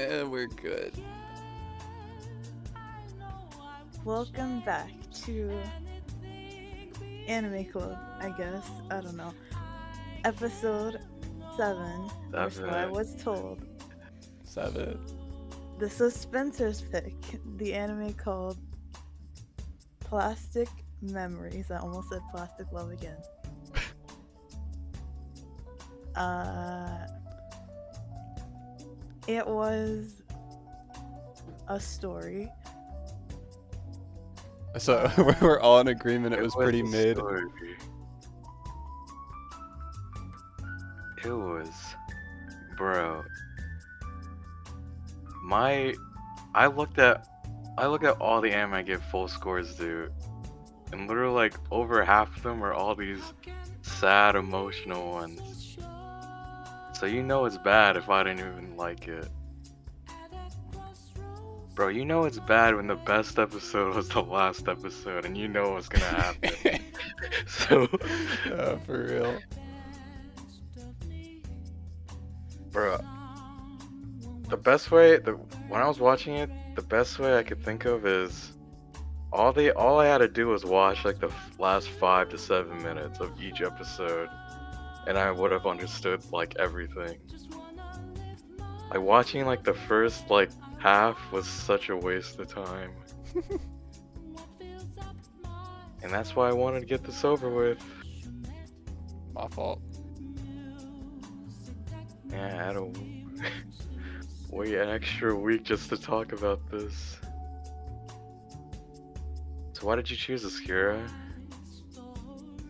And we're good. Welcome back to Anime Club, I guess. I don't know. Episode 7, or so I was told. 7. This was Spencer's pick. The anime called Plastic Memories. I almost said Plastic Love again. It was a story. So we're all in agreement it was pretty mid. Story. It was, bro. I looked at all the anime I give full scores, dude, and literally like over half of them are all these sad, emotional ones. So you know it's bad if I didn't even like it. Bro, you know it's bad when the best episode was the last episode and you know what's gonna happen. So, For real. bro, when I was watching it, the best way I could think of is all I had to do was watch like the last 5 to 7 minutes of each episode, and I would have understood like everything. Like watching like the first like half was such a waste of time. And that's why I wanted to get this over with. My fault. Yeah, I had to wait an extra week just to talk about this. So why did you choose this, Kira?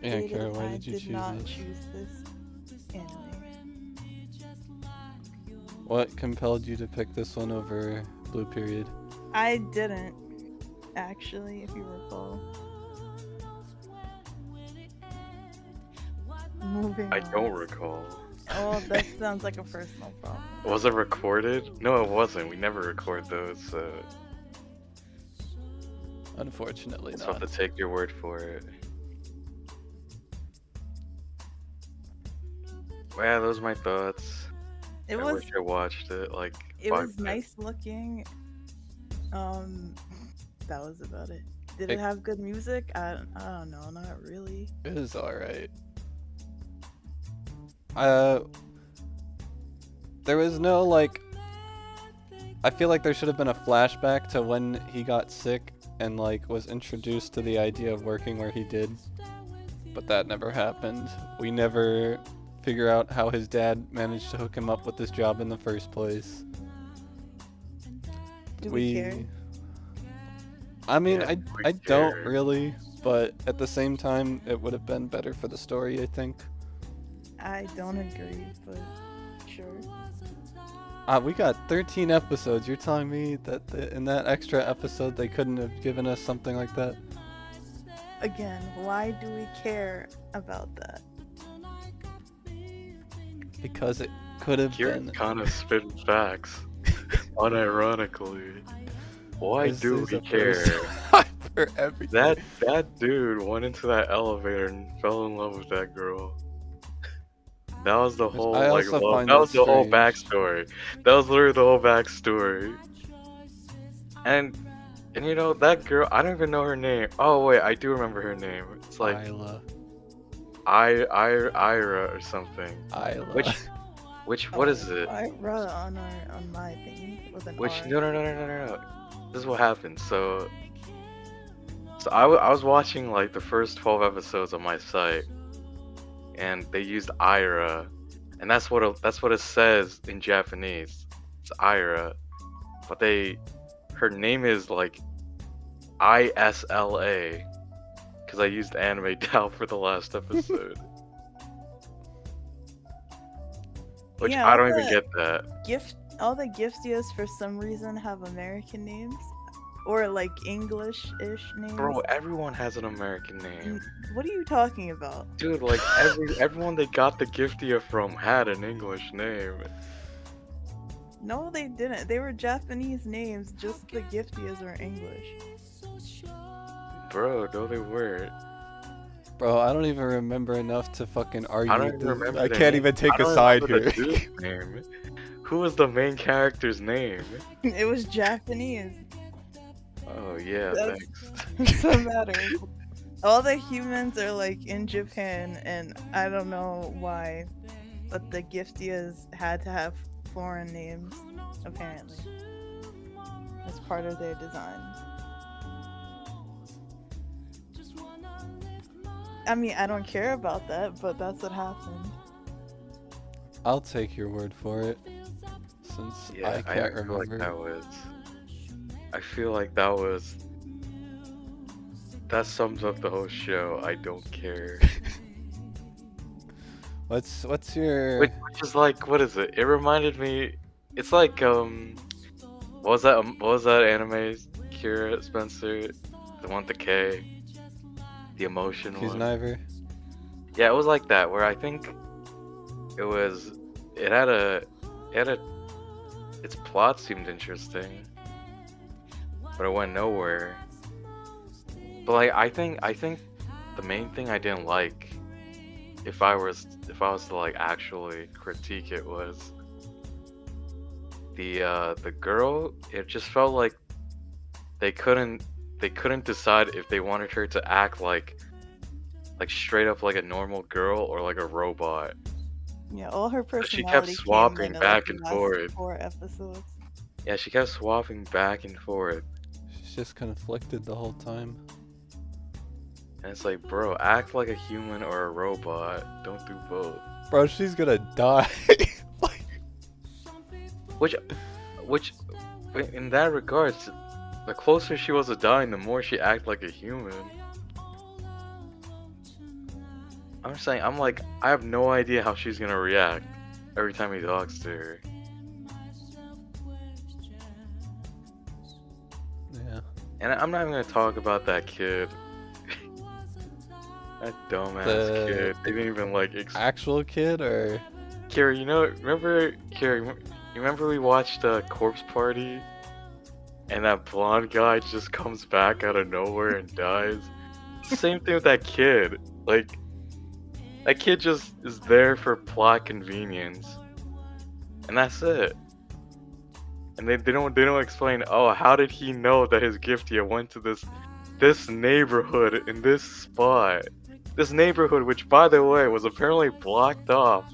Yeah, Jada, Kara, why I did you choose not this? choose this anime. What compelled you to pick this one over Blue Period? I didn't, actually, if you recall. Moving I on. don't recall. Oh, that sounds like a personal problem. Was it recorded? No, it wasn't. We never record those, so Unfortunately I'll have not. to take your word for it. Well, yeah, those are my thoughts. It I was wish I watched it like it 5 was minutes. nice looking. That was about it. Did It- it have good music? I don't know, not really. It was alright. There was no like. I feel like there should have been a flashback to when he got sick and like was introduced to the idea of working where he did, but that never happened. We never figure out how his dad managed to hook him up with this job in the first place. Do we care? I mean, Yeah, we I don't care. really, but at the same time, it would have been better for the story, I think. I don't agree, but sure. We got 13 episodes. You're telling me that in that extra episode they couldn't have given us something like that? Again, why do we care about that? Because it could have Kira's been. kind of spitting facts, unironically. Why This do is we a care? first time for everything. That dude went into that elevator and fell in love with that girl. That was the whole I like also love. find That was that the whole strange. backstory. That was literally the whole backstory. And you know that girl. I don't even know her name. Oh wait, I do remember her name. It's like Isla. Ira or something. Isla. Which what is it? I wrote on my thing with an Which R. no. This is what happened. So I was watching like the first 12 episodes on my site, and they used Ira, and that's what it says in Japanese. It's Ira, but her name is like Isla, because I used Anime Dow for the last episode. Which Yeah, I all don't even the get that. all the giftias for some reason have American names. Or like English-ish names. Bro, everyone has an American name. What are you talking about? Dude, like everyone they got the Giftia from had an English name. No, they didn't. They were Japanese names, just the giftias are English. Bro, no they weren't. Bro, I don't even remember enough to fucking argue I don't with even this. remember I their can't name. even take I a don't side remember here. the dude's name. who was the main character's name? It was Japanese. Oh yeah, That's thanks. doesn't matter. All the humans are like in Japan, and I don't know why, but the Giftias had to have foreign names, apparently, as part of their design. I mean, I don't care about that, but that's what happened. I'll take your word for it, since Yeah, I can't feel like remember. that was. I feel like that was. That sums up the whole show. I don't care. What's your Which is like, what is it? It reminded me. It's like what was that anime? Kira Spencer, the one with the K, the emotion one. Kuzniver? Yeah, it was like that. Where I think it was. It had a. Its plot seemed interesting, but it went nowhere. But like, I think the main thing I didn't like, if I was to like actually critique it, was the girl. It just felt like they couldn't decide if they wanted her to act like straight up like a normal girl or like a robot. Yeah, all her So she personality kept came swapping in like back the and last forth. 4 episodes. Yeah, she kept swapping back and forth. She's just conflicted the whole time. And it's like, bro, act like a human or a robot. Don't do both. Bro, she's gonna die. Like, Which, in that regards, the closer she was to dying, the more she acted like a human. I'm saying, I'm like, I have no idea how she's gonna react every time he talks to her. yeah. And I'm not even gonna talk about that kid. That dumbass The- kid. They didn't even like. Actual kid or Kira, you remember we watched Corpse Party? And that blonde guy just comes back out of nowhere and dies? Same thing with that kid. Like, that kid just is there for plot convenience. And that's it. And they don't explain, oh, how did he know that his Giftia went to this neighborhood in this spot? This neighborhood, which by the way was apparently blocked off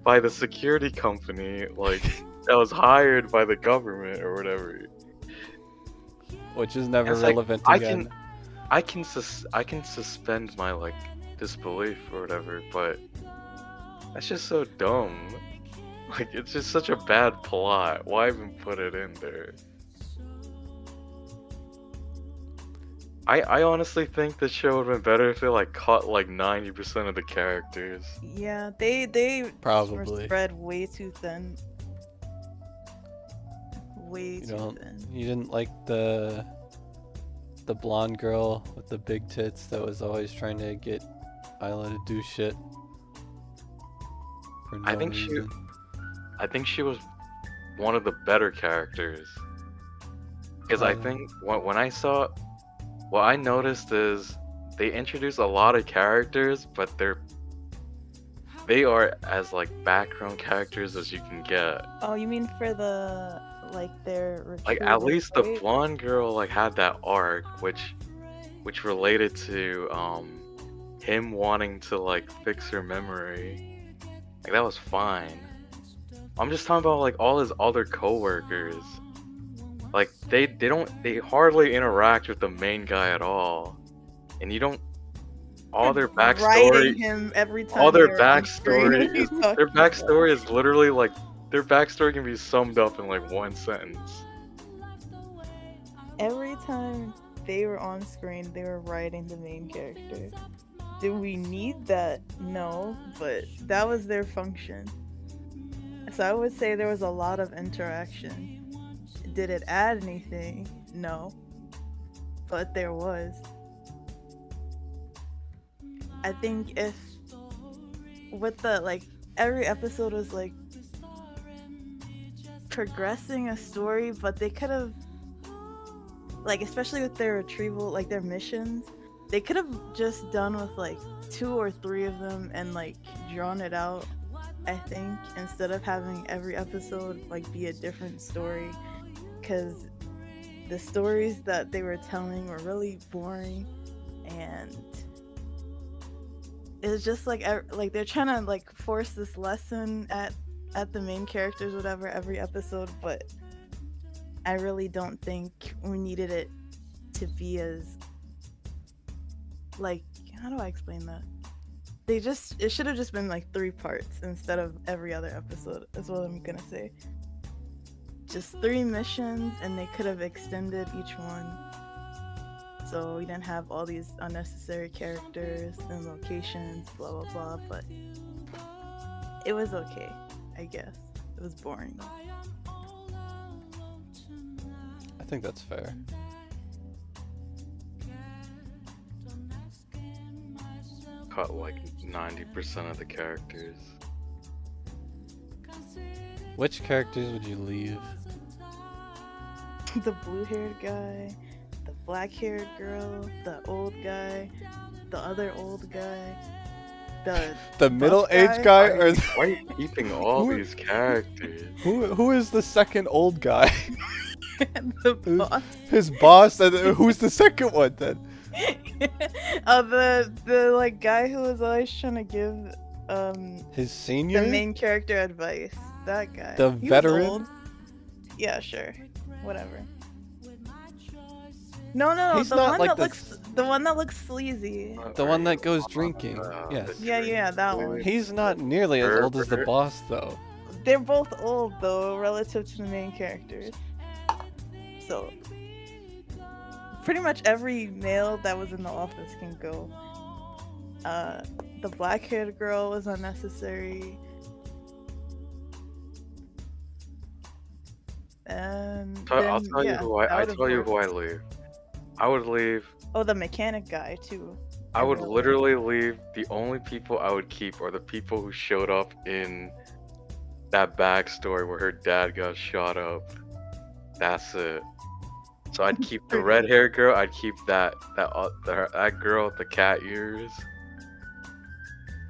by the security company, like that was hired by the government or whatever. which is never It's like, relevant I again. I can suspend my like disbelief or whatever, but that's just so dumb. Like, it's just such a bad plot. Why even put it in there? I honestly think the show would have been better if it like caught like 90% of the characters. Yeah, they were Probably. spread way too thin. Way You too don't thin. you didn't like the blonde girl with the big tits that was always trying to get Isla to do shit. For no I think she- reason. I think she was one of the better characters. Because I Um, think when I saw, what I noticed is they introduce a lot of characters, but they are as like background characters as you can get. Oh, you mean for the their Like, at retrieval least the trait? blonde girl like had that arc, which related to him wanting to like fix her memory. Like, that was fine. I'm just talking about like all his other coworkers. Like, they hardly interact with the main guy at all, and you don't. All their Writing backstory, him every time all their they're on screen. backstory What are you is their talking about? backstory is literally like their backstory can be summed up in like one sentence. Every time they were on screen, they were writing the main character. Do we need that? No, but that was their function. So I would say there was a lot of interaction. Did it add anything? No. But there was. I think if with the every episode was like progressing a story, but they could have especially with their retrieval, their missions, they could have just done with 2 or 3 of them and drawn it out I think, instead of having every episode like be a different story, because the stories that they were telling were really boring, and it's just like they're trying to like force this lesson at the main characters, whatever, every episode, but I really don't think we needed it to be as like, how do I explain that? It should have just been like 3 parts instead of every other episode, is what I'm gonna say. Just 3 missions, and they could have extended each one, so we didn't have all these unnecessary characters and locations, blah blah blah. But it was okay, I guess. It was boring. I think that's fair. Cut like 90% of the characters. Which characters would you leave? The blue-haired guy, the black-haired girl, the old guy, the other old guy, the middle-aged guy, or Why are you keeping all Who- these characters? who is the second old guy? the boss. His boss, and who's the second one then? Oh, the like guy who was always trying to give His senior? the main character advice. That guy. The He was veteran? old. Yeah, sure. Whatever. No, He's the not one like that the looks the one that looks sleazy. The one that goes drinking. Yes. Yeah, that one. He's not nearly as old as the boss, though. They're both old though, relative to the main characters. So pretty much every male that was in the office can go. The black-haired girl was unnecessary. And I'll then, tell you yeah, who that I would've tell you who I worked. leave. I would leave. Oh, the mechanic guy too. I would really literally leave. The only people I would keep are the people who showed up in that backstory where her dad got shot up. That's it. So I'd keep the red-haired girl. I'd keep that girl with the cat ears,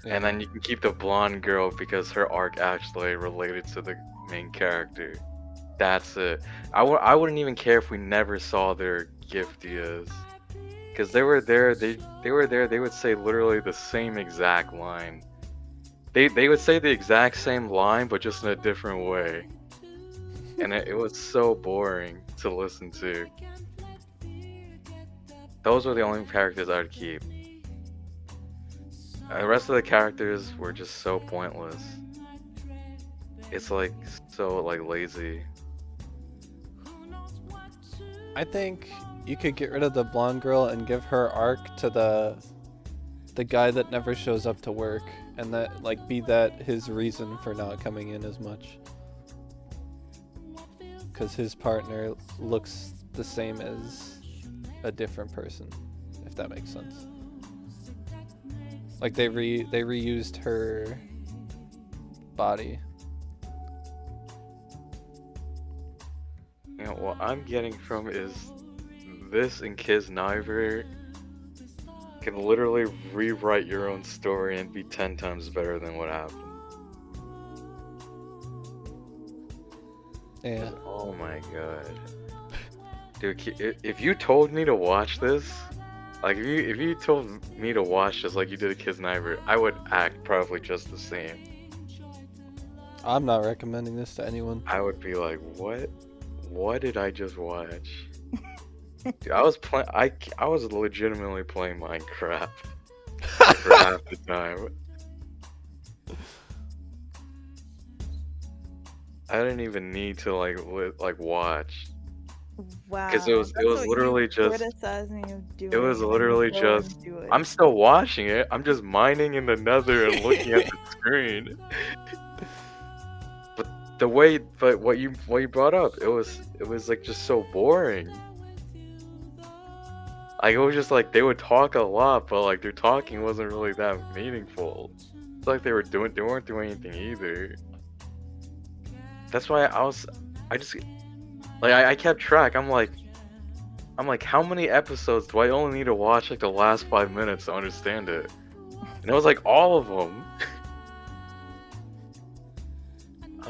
and then you can keep the blonde girl because her arc actually related to the main character. That's it. I wouldn't even care if we never saw their giftias, because they were there. They were there. They would say literally the same exact line. They would say the exact same line, but just in a different way. And it was so boring to listen to. Those were the only characters I would keep. The rest of the characters were just so pointless. It's like so like lazy. I think you could get rid of the blonde girl and give her arc to the guy that never shows up to work, and that like be that his reason for not coming in as much. Because his partner looks the same as a different person, if that makes sense. Like they reused her body. You know, what I'm getting from is this and Kisniver can literally rewrite your own story and be 10 times better than what happened. Yeah. Oh my god. Dude, if you told me to watch this, like if you told me to watch this like you did a Kisniver, I would act probably just the same. I'm not recommending this to anyone. I would be like, what did I just watch? Dude, I was legitimately playing Minecraft for half the time. I didn't even need to like watch. Wow. 'Cause it was that's what you literally just- criticize me of doing, It was and then literally you go and just- do it. I'm still watching it. I'm just mining in the nether and looking at the screen. But what you brought up, it was like just so boring. Like it was just like they would talk a lot, but like their talking wasn't really that meaningful. It's like they weren't doing anything either. That's why I kept track. I'm like, how many episodes do I only need to watch like the last 5 minutes to understand it? And it was like all of them.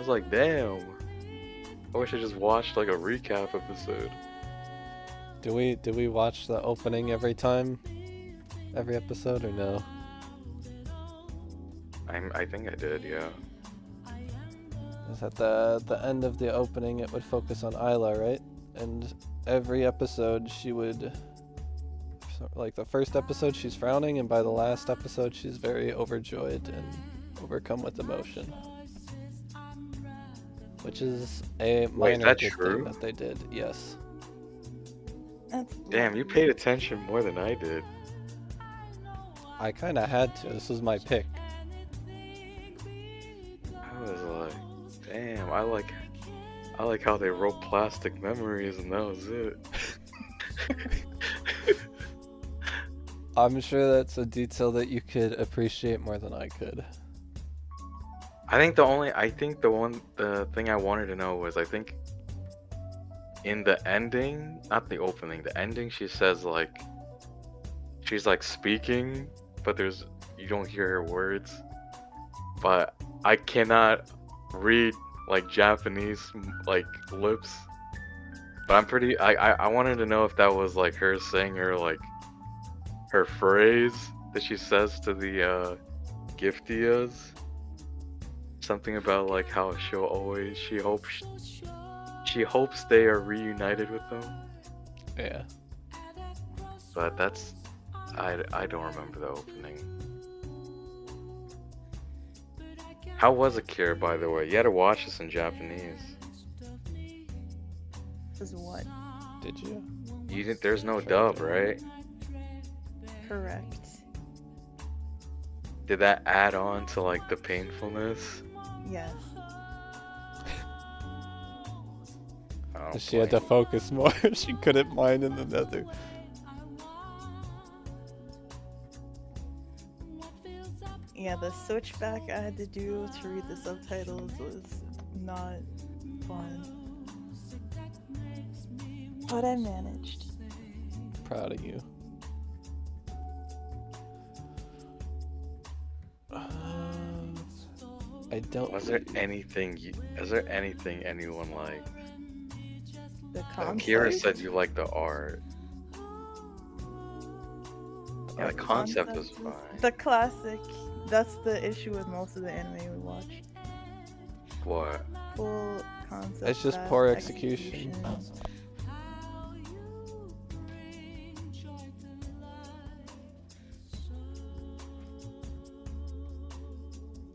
was like, damn. I wish I just watched like a recap episode. Do we watch the opening every episode, or no? I think I did, yeah. Is at the end of the opening, it would focus on Isla, right? And every episode she would, like the first episode she's frowning, and by the last episode she's very overjoyed and overcome with emotion. Which is a minor that good true? thing that they did, yes. Damn, you paid attention more than I did. I kinda had to, this was my pick. I was like, damn, I like how they wrote plastic memories and that was it. I'm sure that's a detail that you could appreciate more than I could. I think the thing I wanted to know was, I think in the ending, not the opening, the ending, she says like, she's like speaking, but you don't hear her words. But I cannot read like Japanese like lips. But I wanted to know if that was like her saying her phrase that she says to the Giftias. Something about like how she hopes they are reunited with them. Yeah. But I don't remember the opening. How was Akira, by the way? You had to watch this in Japanese. Is what? Did you? There's no dub, right? Correct. Did that add on to like the painfulness? Yes. She had to focus more. She couldn't mind in the nether. Yeah, the switchback I had to do to read the subtitles was not fun. But I managed. Proud of you. I don't. Is there anything anyone liked? The concept. Akira said you liked the art. Yeah, the concept was fine. The classic. That's the issue with most of the anime we watch. What? Full concept. It's just fast poor execution.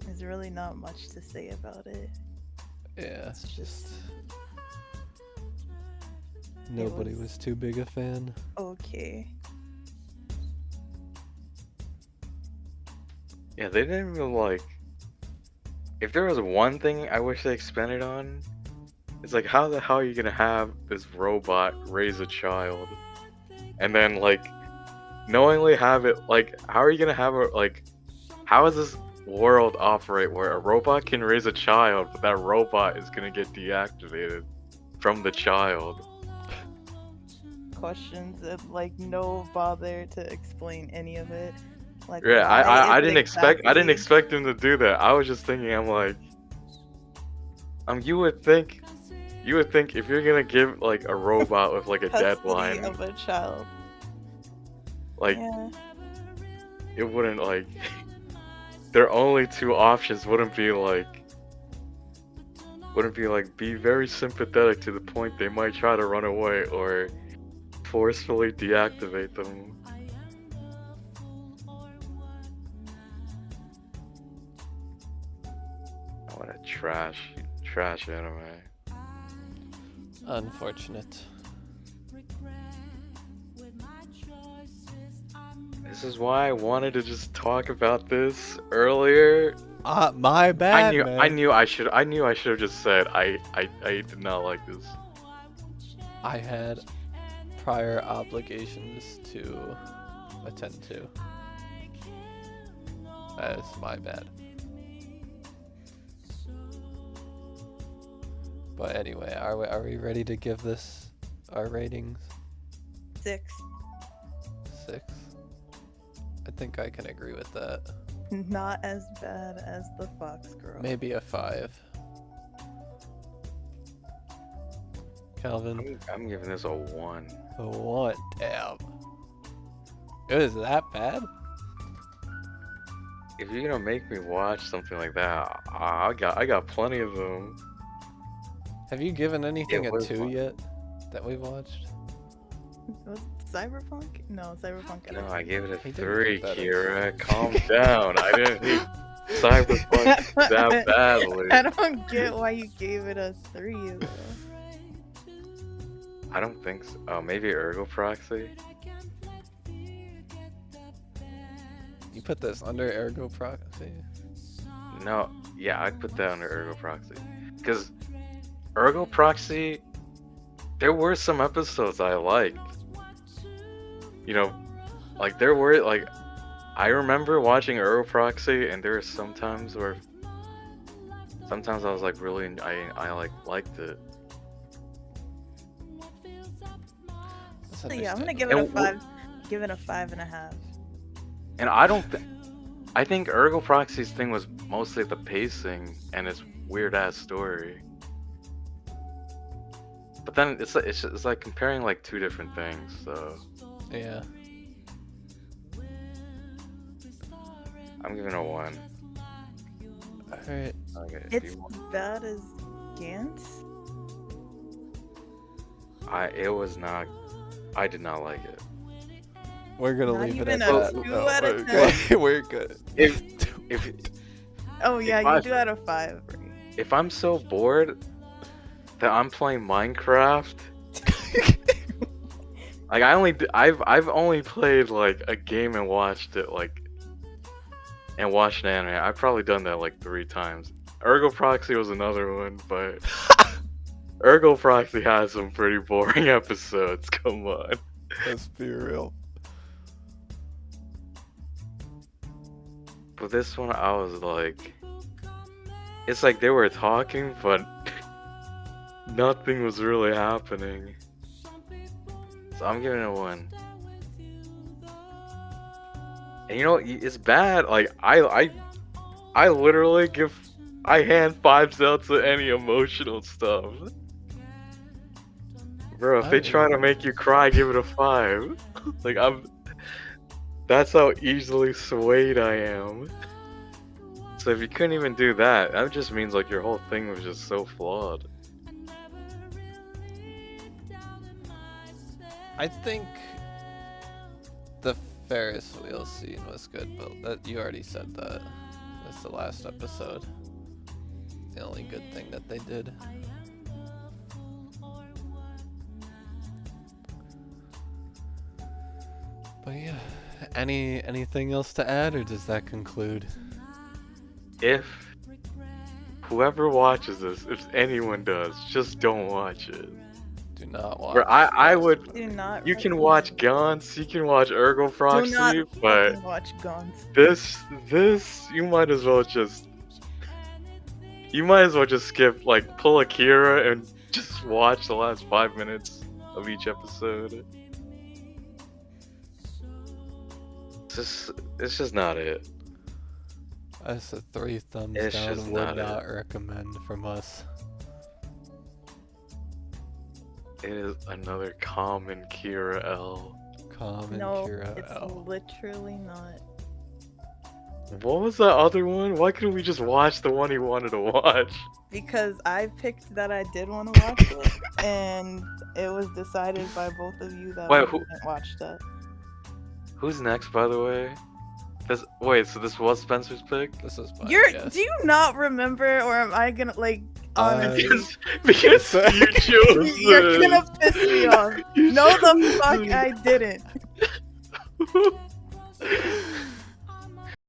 There's really not much to say about it. Yeah, It's just nobody was too big a fan. okay. Yeah, they didn't even like. If there was one thing I wish they expanded on, it's like, how the hell are you gonna have this robot raise a child, and then like knowingly have it like, how are you gonna have it like, how does this world operate where a robot can raise a child, but that robot is gonna get deactivated from the child? Questions and like no bother to explain any of it. Like, Yeah, why I is it didn't expect exactly- him to do that. I was just thinking, I'm like, you would think if you're gonna give like a robot with like a custody deadline, of a child. like Yeah. it wouldn't like their only two options wouldn't be like be very sympathetic to the point they might try to run away, or forcefully deactivate them. What a trash anime. Unfortunate. This is why I wanted to just talk about this earlier. My bad. I knew I should have just said I did not like this. I had prior obligations to attend to. That's my bad. But anyway, are we ready to give this our ratings? 6. 6. I think I can agree with that. Not as bad as the Fox Girl. Maybe a 5. Calvin? I'm giving this a 1. A 1. Damn. It was that bad? If you're gonna make me watch something like that, I got plenty of them. Have you given anything It a was 2 fun. yet that we've watched? Was it Cyberpunk? No, Cyberpunk. No, I gave it a He didn't 3, put that in. Kira. Calm down. I didn't hate Cyberpunk that badly. I don't get why you gave it a 3 though. I don't think so. Oh, maybe Ergo Proxy? You put this under Ergo Proxy? No, yeah, I'd put that under Ergo Proxy. Because Ergo Proxy, there were some episodes I liked. You know, like there were, like, I remember watching Ergo Proxy, and there were some times where, sometimes I was like really, I like liked it. That's So yeah, I'm gonna give understandable. it a And 5. Give it a 5.5. And I don't I think Ergo Proxy's thing was mostly the pacing and its weird ass story. But then it's like comparing like 2 different things, so Yeah. I'm giving it a 1. Alright. Okay, It's bad as Gantz. it was not. I did not like it. We're gonna Not leave it even at a that. 2 No, out of we're 10? good. We're good. If Oh yeah, I- you do out of 5. Right? if I'm so bored that I'm playing Minecraft, like I've only played like a game and watched it and watched an anime. I've probably done that like 3 times. Ergo Proxy was another one, but Ergo Proxy has some pretty boring episodes. Come on. Let's be real. But this one, I was like, it's like they were talking, but nothing was really happening. So I'm giving it a 1. And you know, it's bad. Like I literally I hand 5s out to any emotional stuff. Bro, if they try to make you cry, give it a 5. Like that's how easily swayed I am. So if you couldn't even do that, that just means like your whole thing was just so flawed. I think the Ferris wheel scene was good, but you already said that. That's the last episode. The only good thing that they did. But yeah, anything else to add, or does that conclude? If whoever watches this, if anyone does, just don't watch it. Do not watch. Bro, I would. Do not. You can watch Gantz, you can watch Ergo Do Proxy, not but fucking watch Gantz. this you might as well just. You might as well just skip, like, pull Akira and just watch the last 5 minutes of each episode. It's just not it. That's a 3 thumbs It's down. just Would not not it. recommend from us. It is another common Kira L. Common No, Kira it's L. literally not. What was that other one? Why couldn't we just watch the one he wanted to watch? Because I picked that I did want to watch it, and it was decided by both of you that Wait, we who- didn't watch that. Who's next, by the way? Wait, so this was Spencer's pick? This is fun. Do you not remember, or am I gonna like? Honestly, Because you chose you're this. gonna piss me off. You No, the chose fuck this. I didn't.